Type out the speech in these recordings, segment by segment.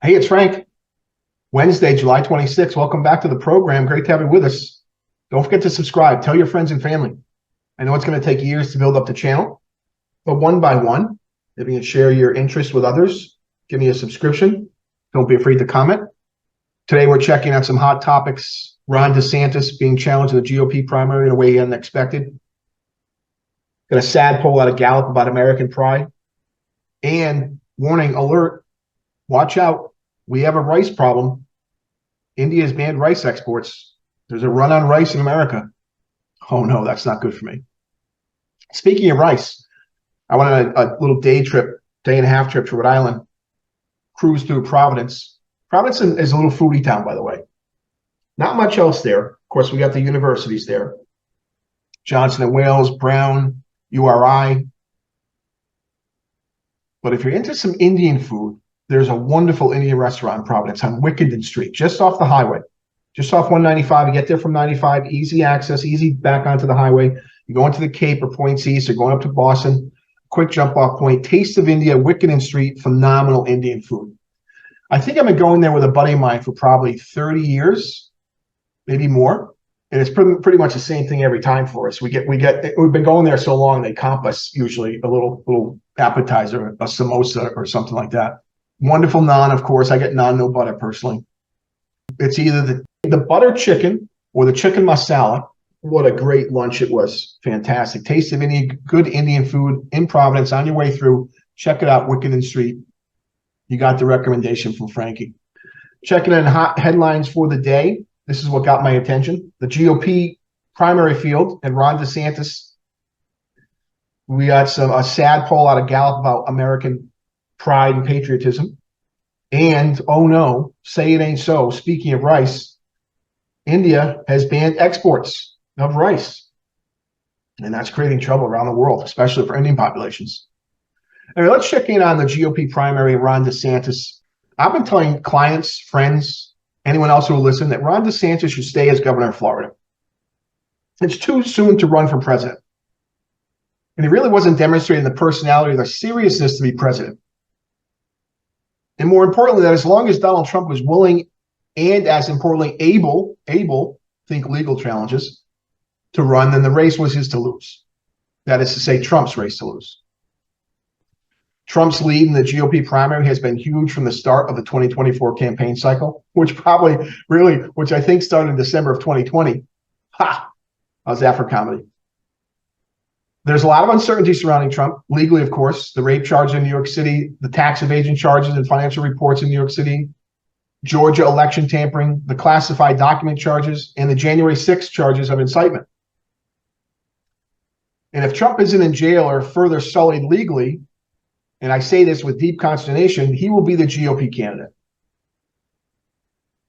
Hey, it's Frank. Wednesday, July 26th. Welcome back to the program. Great to have you with us. Don't forget to subscribe. Tell your friends and family. I know it's going to take years to build up the channel, but one by one, if you can share your interest with others, give me a subscription. Don't be afraid to comment. Today, we're checking out some hot topics. Ron DeSantis being challenged in the GOP primary in a way unexpected. Got a sad poll out of Gallup about American pride. And warning alert, watch out. We have a rice problem. India has banned rice exports. There's a run on rice in America. Oh no, that's not good for me. Speaking of rice, I went on a little day and a half trip to Rhode Island, cruise through Providence. Providence is a little foodie town, by the way. Not much else there. Of course, we got the universities there. Johnson and Wales, Brown, URI. But if you're into some Indian food, there's a wonderful Indian restaurant in Providence on Wickenden Street, just off the highway, just off 195. You get there from 95, easy access, easy back onto the highway. You go into the Cape or points east or going up to Boston, quick jump off point. Taste of India, Wickenden Street, phenomenal Indian food. I think I've been going there with a buddy of mine for probably 30 years, maybe more. And it's pretty much the same thing every time for us. We've been going there so long, they comp us usually a little appetizer, a samosa or something like that. Wonderful naan, of course. I get naan, no butter personally. It's either the butter chicken or the chicken masala. What a great lunch it was. Fantastic. Taste of India, good Indian food in Providence on your way through. Check it out, Wickenden Street. You got the recommendation from Frankie. Checking in hot headlines for the day. This is what got my attention. The GOP primary field and Ron DeSantis. We got a sad poll out of Gallup about American pride and patriotism. And, oh no, say it ain't so. Speaking of rice, India has banned exports of rice. And that's creating trouble around the world, especially for Indian populations. Anyway, let's check in on the GOP primary and Ron DeSantis. I've been telling clients, friends, anyone else who will listen, that Ron DeSantis should stay as governor of Florida. It's too soon to run for president. And he really wasn't demonstrating the personality or the seriousness to be president. And more importantly, that as long as Donald Trump was willing and, as importantly, able, think legal challenges, to run, then the race was his to lose. That is to say, Trump's race to lose. Trump's lead in the GOP primary has been huge from the start of the 2024 campaign cycle, which I think started in December of 2020. How's that for comedy? There's a lot of uncertainty surrounding Trump, legally, of course, the rape charges in New York City, the tax evasion charges and financial reports in New York City, Georgia election tampering, the classified document charges, and the January 6th charges of incitement. And if Trump isn't in jail or further sullied legally, and I say this with deep consternation, he will be the GOP candidate.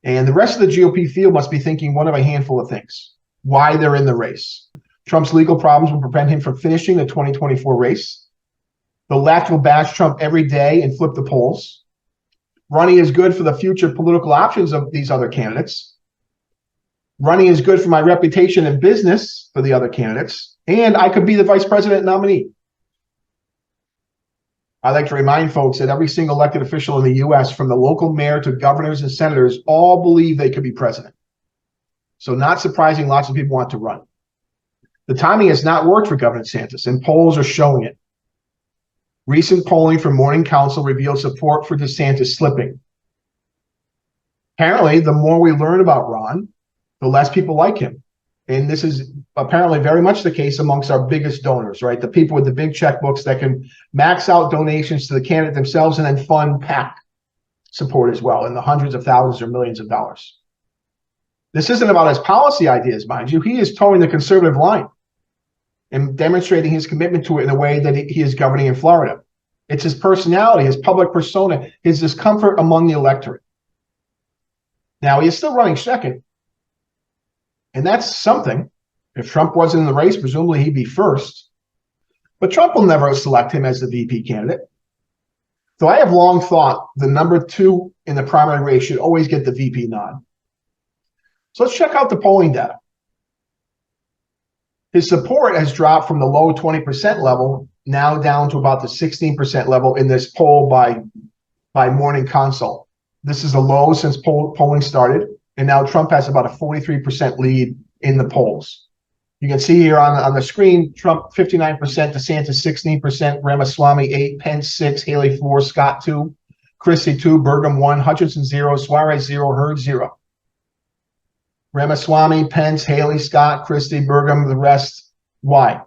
And the rest of the GOP field must be thinking one of a handful of things: why they're in the race. Trump's legal problems will prevent him from finishing the 2024 race. The left will bash Trump every day and flip the polls. Running is good for the future political options of these other candidates. Running is good for my reputation in business for the other candidates. And I could be the vice president nominee. I like to remind folks that every single elected official in the U.S., from the local mayor to governors and senators, all believe they could be president. So not surprising, lots of people want to run. The timing has not worked for Governor DeSantis, and polls are showing it. Recent polling from Morning Council revealed support for DeSantis slipping. Apparently, the more we learn about Ron, the less people like him. And this is apparently very much the case amongst our biggest donors, right? The people with the big checkbooks that can max out donations to the candidate themselves and then fund PAC support as well in the hundreds of thousands or millions of dollars. This isn't about his policy ideas, mind you. He is towing the conservative line and demonstrating his commitment to it in a way that he is governing in Florida. It's his personality, his public persona, his discomfort among the electorate. Now, he is still running second, and that's something. If Trump wasn't in the race, presumably he'd be first. But Trump will never select him as the VP candidate. So I have long thought the number 2 in the primary race should always get the VP nod. So let's check out the polling data. His support has dropped from the low 20% level now down to about the 16% level in this poll by Morning Consult. This is the low since polling started. And now Trump has about a 43% lead in the polls. You can see here on the screen, Trump 59%, DeSantis 16%, Ramaswamy 8, Pence 6, Haley 4, Scott 2, Christie 2, Burgum 1, Hutchinson 0, Suarez 0, Hurd 0. Ramaswamy, Pence, Haley, Scott, Christie, Burgum, the rest. Why?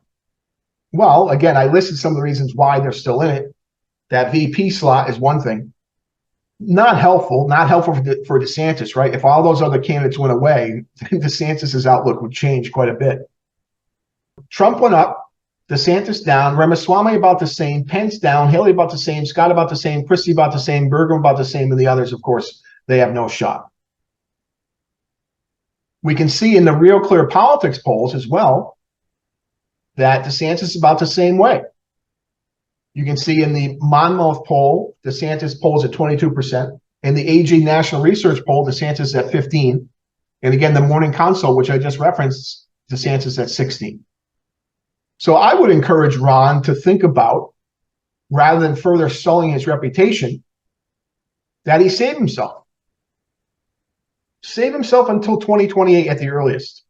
Well, again, I listed some of the reasons why they're still in it. That VP slot is one thing. Not helpful for DeSantis, right? If all those other candidates went away, DeSantis' outlook would change quite a bit. Trump went up, DeSantis down, Ramaswamy about the same, Pence down, Haley about the same, Scott about the same, Christie about the same, Burgum about the same, and the others, of course, they have no shot. We can see in the Real Clear Politics polls as well that DeSantis is about the same way. You can see in the Monmouth poll, DeSantis polls at 22%. In the AG National Research poll, DeSantis is at 15%. And again, the Morning Consult, which I just referenced, DeSantis at 16%. So I would encourage Ron to think about, rather than further sullying his reputation, that he save himself. Save himself until 2028 at the earliest.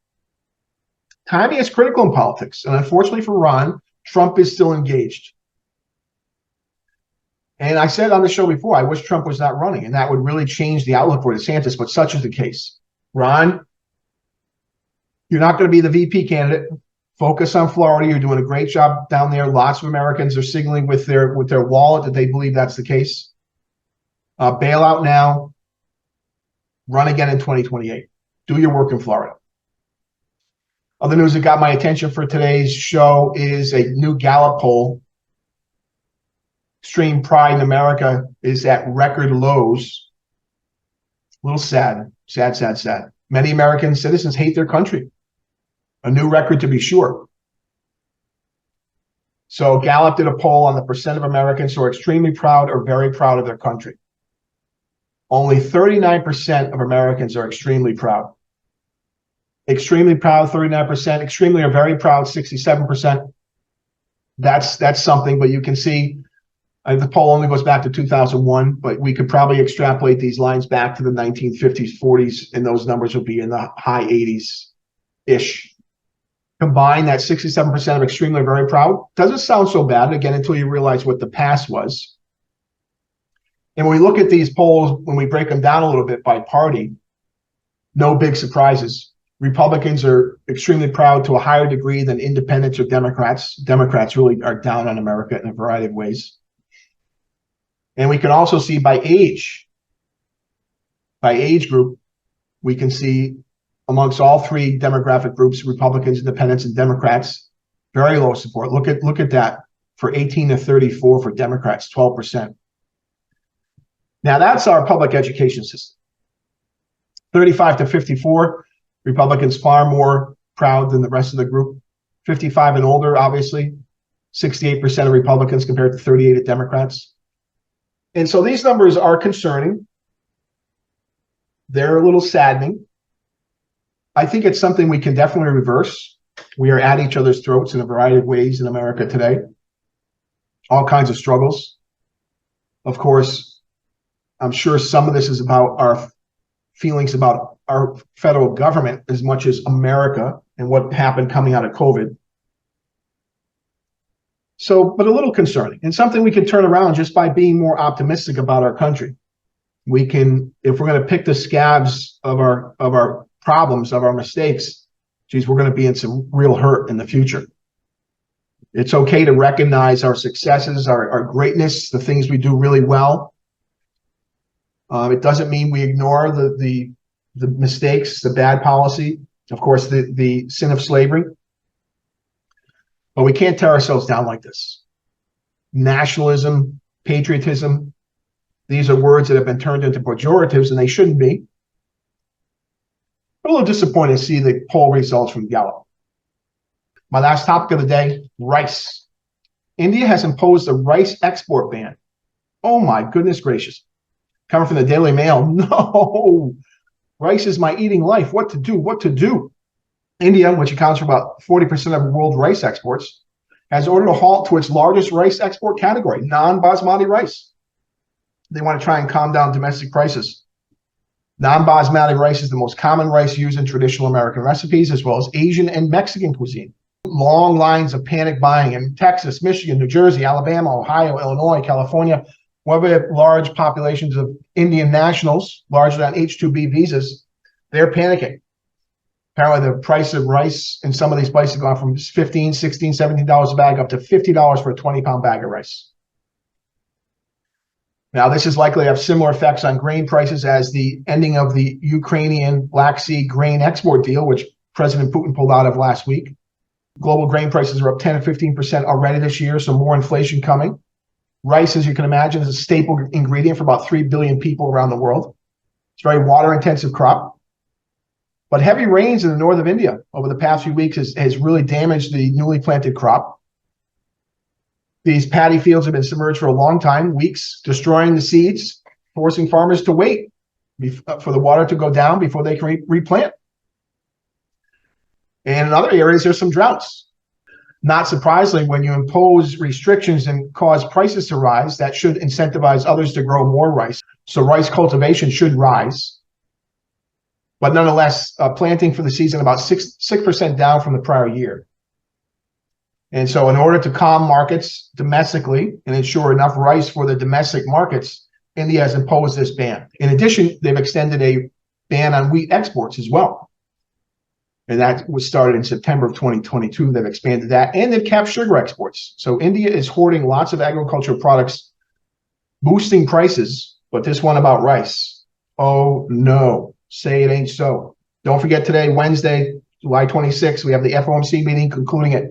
Timing is critical in politics. And unfortunately for Ron, Trump is still engaged. And I said on the show before, I wish Trump was not running, and that would really change the outlook for DeSantis, but such is the case. Ron, you're not going to be the VP candidate. Focus on Florida. You're doing a great job down there. Lots of Americans are signaling with their wallet that they believe that's the case. Bail out now. Run again in 2028. Do your work in Florida. Other news that got my attention for today's show is a new Gallup poll. Extreme pride in America is at record lows. A little sad, sad, sad, sad. Many American citizens hate their country. A new record to be sure. So Gallup did a poll on the percent of Americans who are extremely proud or very proud of their country. Only 39% of Americans are extremely proud. Extremely proud, 39%. Extremely or very proud, 67%. That's something, but you can see the poll only goes back to 2001, but we could probably extrapolate these lines back to the 1950s, 40s, and those numbers would be in the high 80s-ish. Combine that 67% of extremely very proud. Doesn't sound so bad, again, until you realize what the past was. And when we look at these polls, when we break them down a little bit by party, no big surprises. Republicans are extremely proud to a higher degree than independents or Democrats. Democrats really are down on America in a variety of ways. And we can also see by age group, we can see amongst all three demographic groups, Republicans, independents, and Democrats, very low support. Look at that. For 18 to 34 for Democrats, 12%. Now that's our public education system. 35 to 54, Republicans far more proud than the rest of the group. 55 and older, obviously, 68% of Republicans compared to 38 of Democrats. And so these numbers are concerning. They're a little saddening. I think it's something we can definitely reverse. We are at each other's throats in a variety of ways in America today. All kinds of struggles. Of course, I'm sure some of this is about our feelings about our federal government as much as America and what happened coming out of COVID. So, but a little concerning, and something we can turn around just by being more optimistic about our country. We can, if we're going to pick the scabs of our problems, of our mistakes, geez, we're going to be in some real hurt in the future. It's okay to recognize our successes, our greatness, the things we do really well. It doesn't mean we ignore the mistakes, the bad policy, of course, the sin of slavery. But we can't tear ourselves down like this. Nationalism, patriotism, these are words that have been turned into pejoratives, and they shouldn't be. I'm a little disappointed to see the poll results from Gallup. My last topic of the day, rice. India has imposed a rice export ban. Oh my goodness gracious. Coming from the Daily Mail, no. Rice is my eating life. What to do? What to do? India, which accounts for about 40% of world rice exports, has ordered a halt to its largest rice export category, non-basmati rice. They want to try and calm down domestic prices. Non-basmati rice is the most common rice used in traditional American recipes, as well as Asian and Mexican cuisine. Long lines of panic buying in Texas, Michigan, New Jersey, Alabama, Ohio, Illinois, California, where we have large populations of Indian nationals, largely on H-2B visas. They're panicking. Apparently, the price of rice in some of these places has gone from $15, $16, $17 a bag up to $50 for a 20-pound bag of rice. Now, this is likely to have similar effects on grain prices as the ending of the Ukrainian Black Sea grain export deal, which President Putin pulled out of last week. Global grain prices are up 10 to 15% already this year, so more inflation coming. Rice, as you can imagine, is a staple ingredient for about 3 billion people around the world. It's a very water-intensive crop. But heavy rains in the north of India over the past few weeks has really damaged the newly planted crop. These paddy fields have been submerged for a long time, weeks, destroying the seeds, forcing farmers to wait for the water to go down before they can replant. And in other areas, there's some droughts. Not surprisingly, when you impose restrictions and cause prices to rise, that should incentivize others to grow more rice. So rice cultivation should rise. But nonetheless, planting for the season about 6% down from the prior year. And so in order to calm markets domestically and ensure enough rice for the domestic markets, India has imposed this ban. In addition, they've extended a ban on wheat exports as well. And that was started in September of 2022. They've expanded that, and they've capped sugar exports. So India is hoarding lots of agricultural products, boosting prices. But this one about rice, oh no, say it ain't so. Don't forget today, Wednesday, July 26th, we have the FOMC meeting concluding at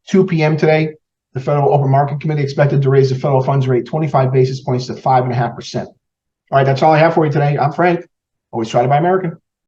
2 p.m. today. The Federal Open Market Committee expected to raise the federal funds rate 25 basis points to 5.5%. All right, that's all I have for you today. I'm Frank. Always try to buy American.